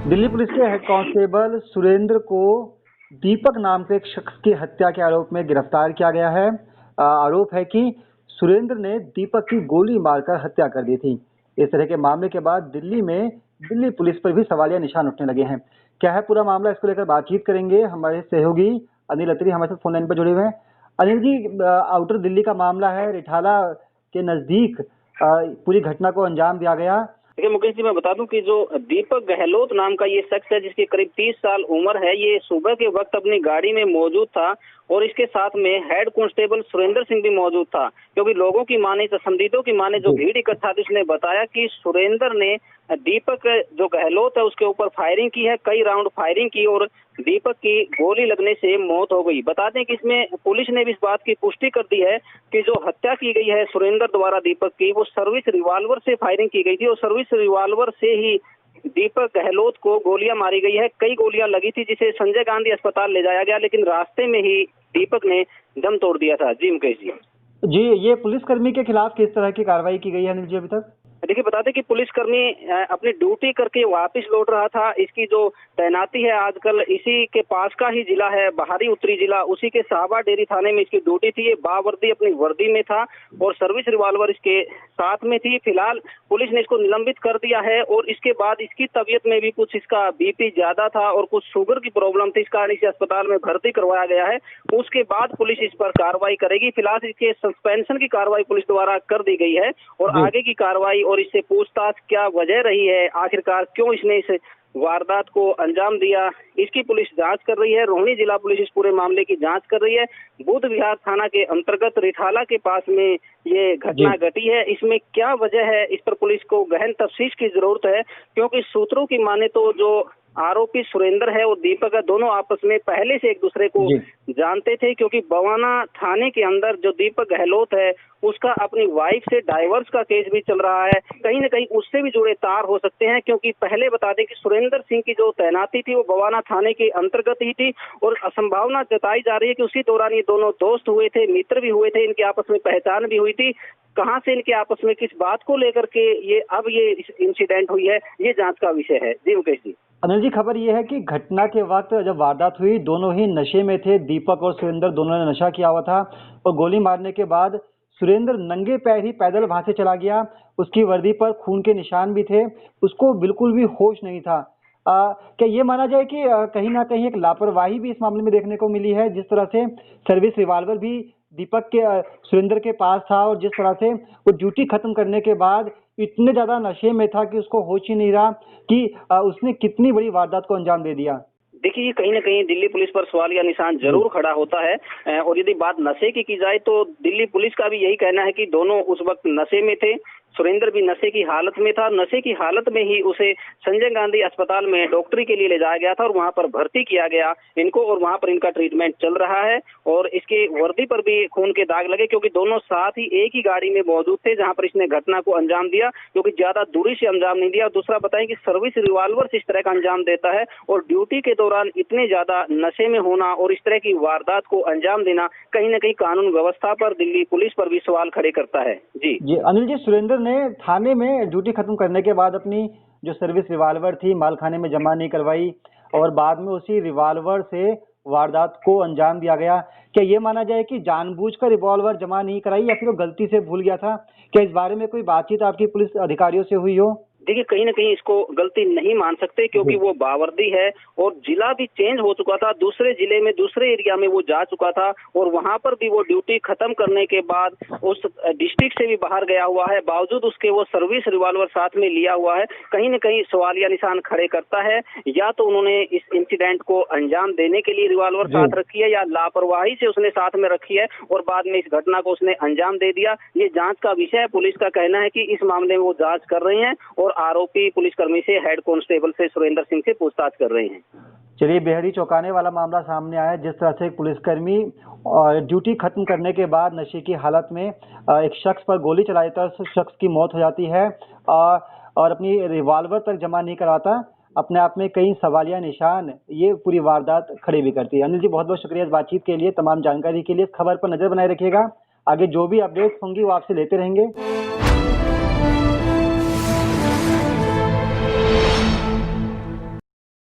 Delhi police के head constable Surendra को दीपक नाम के एक शख्स की हत्या के आरोप में गिरफ्तार किया गया है। आरोप है कि सुरेंद्र ने दीपक की गोली मारकर हत्या कर दी थी। इस तरह के मामले के बाद दिल्ली पुलिस पर भी सवालिया निशान उठने लगे हैं। क्या है पूरा मामला, इसको लेकर बातचीत करेंगे। हमारे सहयोगी अनिल अत्री हमारे साथ फोन लाइन पर जुड़े हुए हैं। अनिल जी, आउटर दिल्ली का मामला है, रिठाला के नजदीक पूरी घटना को अंजाम दिया गया। देखिए मुकेश जी, मैं बता दूं कि जो दीपक गहलोत नाम का ये शख्स है, जिसकी करीब 30 साल उम्र है, ये सुबह के वक्त अपनी गाड़ी में मौजूद था और इसके साथ में हेड कांस्टेबल सुरेंद्र सिंह भी मौजूद था। क्योंकि लोगों की माने, संदिग्धों की माने, जो भीड़ इकट्ठा थी, उसने बताया कि सुरेंद्र ने दीपक जो गहलोत है उसके ऊपर फायरिंग की है, कई राउंड फायरिंग की और दीपक की गोली लगने से मौत हो गई। बता दें कि इसमें पुलिस ने भी इस बात की पुष्टि कर दी है कि जो हत्या की गई है सुरेंद्र द्वारा दीपक की, वो सर्विस रिवॉल्वर से फायरिंग की गई थी और सर्विस रिवॉल्वर से ही दीपक गहलोत को गोलियां मारी गई है। कई गोलियां लगी थी, जिसे संजय गांधी अस्पताल ले जाया गया, लेकिन रास्ते में ही दीपक ने दम तोड़ दिया था। जी मुकेश जी। जी, ये पुलिसकर्मी के खिलाफ किस तरह की कार्रवाई की गई है अनिल जी अभी तक? देखिए बता दें कि पुलिसकर्मी अपनी ड्यूटी करके वापस लौट रहा था। इसकी जो तैनाती है आजकल इसी के पास का ही जिला है, बाहरी उत्तरी जिला, उसी के साहबा डेरी थाने में इसकी ड्यूटी थी। ये बावर्दी अपनी वर्दी में था और सर्विस रिवॉल्वर इसके साथ में थी। फिलहाल पुलिस ने इसको निलंबित कर दिया है और इसके बाद इसकी तबीयत में भी कुछ, इसका बीपी ज्यादा था और कुछ शुगर की प्रॉब्लम थी, इस कारण इसे अस्पताल में भर्ती करवाया गया है। उसके बाद पुलिस इस पर कार्रवाई करेगी। फिलहाल इसके सस्पेंशन की कार्रवाई पुलिस द्वारा कर दी गई है और आगे की कार्रवाई और इससे पूछताछ क्या वजह रही है, आखिरकार क्यों इसने इस वारदात को अंजाम दिया, इसकी पुलिस जांच कर रही है। रोहिणी जिला पुलिस इस पूरे मामले की जांच कर रही है। बुध विहार थाना के अंतर्गत रिठाला के पास में ये घटना घटी है। इसमें क्या वजह है, इस पर पुलिस को गहन तफ्तीश की जरूरत है, क्योंकि सूत्रों की माने तो जो आरोपी सुरेंद्र है और दीपक है, दोनों आपस में पहले से एक दूसरे को जानते थे। क्योंकि बवाना थाने के अंदर जो दीपक गहलोत है उसका अपनी वाइफ से डाइवोर्स का केस भी चल रहा है। कहीं न कहीं उससे भी जुड़े तार हो सकते हैं, क्योंकि पहले बता दें कि सुरेंद्र सिंह की जो तैनाती थी वो बवाना थाने के अंतर्गत ही थी और संभावना जताई जा रही है कि उसी दौरान ये दोनों दोस्त हुए थे, मित्र भी हुए थे, इनकी आपस में पहचान भी हुई थी। कहां से इनके आपस में किस बात को लेकर के ये इंसिडेंट हुई है, ये जांच का विषय है। जी मुकेश जी। अनिल जी, खबर ये है कि घटना के वक्त जब वारदात हुई दोनों ही नशे में थे। दीपक और सुरेंद्र दोनों ने नशा किया हुआ था और गोली मारने के बाद सुरेंद्र नंगे पैर ही पैदल वहां से चला गया। उसकी वर्दी पर खून के निशान भी थे, उसको बिल्कुल भी होश नहीं था। क्या ये माना जाए कि कहीं ना कहीं एक लापरवाही भी इस मामले में देखने को मिली है? जिस तरह से सर्विस रिवॉल्वर भी दीपक के सुरेंद्र के पास था और जिस तरह से वो ड्यूटी खत्म करने के बाद इतने ज्यादा नशे में था कि उसको होश ही नहीं रहा कि उसने कितनी बड़ी वारदात को अंजाम दे दिया। देखिए कहीं न कहीं दिल्ली पुलिस पर सवाल या निशान जरूर खड़ा होता है और यदि बात नशे की जाए तो दिल्ली पुलिस का भी यही कहना है कि दोनों उस वक्त नशे में थे। सुरेंद्र भी नशे की हालत में था। नशे की हालत में ही उसे संजय गांधी अस्पताल में डॉक्टरी के लिए ले जाया गया था और वहां पर भर्ती किया गया इनको और वहां पर इनका ट्रीटमेंट चल रहा है और इसके वर्दी पर भी खून के दाग लगे, क्योंकि दोनों साथ ही एक ही गाड़ी में मौजूद थे जहां पर इसने घटना को अंजाम दिया, क्योंकि ज्यादा दूरी से अंजाम नहीं दिया। दूसरा बताएं कि सर्विस रिवॉल्वर से इस तरह का अंजाम देता है और ड्यूटी के दौरान इतने ज्यादा नशे में होना और इस तरह की वारदात को अंजाम देना कहीं न कहीं कानून व्यवस्था पर, दिल्ली पुलिस पर भी सवाल खड़े करता है। जी अनिल जी, सुरेंद्र ने थाने में ड्यूटी खत्म करने के बाद अपनी जो सर्विस रिवॉल्वर थी मालखाने में जमा नहीं करवाई और बाद में उसी रिवॉल्वर से वारदात को अंजाम दिया गया। क्या ये माना जाए कि जानबूझकर रिवॉल्वर जमा नहीं कराई या फिर वो गलती से भूल गया था? क्या इस बारे में कोई बातचीत आपकी पुलिस अधिकारियों से हुई हो? देखिए कहीं न कहीं इसको गलती नहीं मान सकते, क्योंकि वो बावर्दी है और जिला भी चेंज हो चुका था। दूसरे जिले में, दूसरे एरिया में वो जा चुका था और वहां पर भी वो ड्यूटी खत्म करने के बाद उस डिस्ट्रिक्ट से भी बाहर गया हुआ है, बावजूद उसके वो सर्विस रिवॉल्वर साथ में लिया हुआ है। कहीं न कहीं सवालिया निशान खड़े करता है, या तो उन्होंने इस इंसिडेंट को अंजाम देने के लिए रिवॉल्वर साथ रखी है या लापरवाही से उसने साथ में रखी है और बाद में इस घटना को उसने अंजाम दे दिया। ये जांच का विषय है। पुलिस का कहना है कि इस मामले में वो जांच कर रहे हैं और आरोपी पुलिसकर्मी से, हेड कांस्टेबल से, सुरेंद्र सिंह से पूछताछ कर रहे हैं। चलिए, बेहद ही चौंकाने वाला मामला सामने आया। जिस तरह से एक पुलिसकर्मी ड्यूटी खत्म करने के बाद नशे की हालत में एक शख्स पर गोली चला देता है, उस शख्स की मौत हो जाती है और अपनी रिवॉल्वर तक जमा नहीं कराता, अपने आप में कई सवालिया निशान ये पूरी वारदात खड़ी भी करती है। अनिल जी, बहुत बहुत शुक्रिया इस बातचीत के लिए, तमाम जानकारी के लिए। इस खबर पर नजर बनाए रखिएगा, आगे जो भी अपडेट्स होंगी वो आपसे लेते रहेंगे।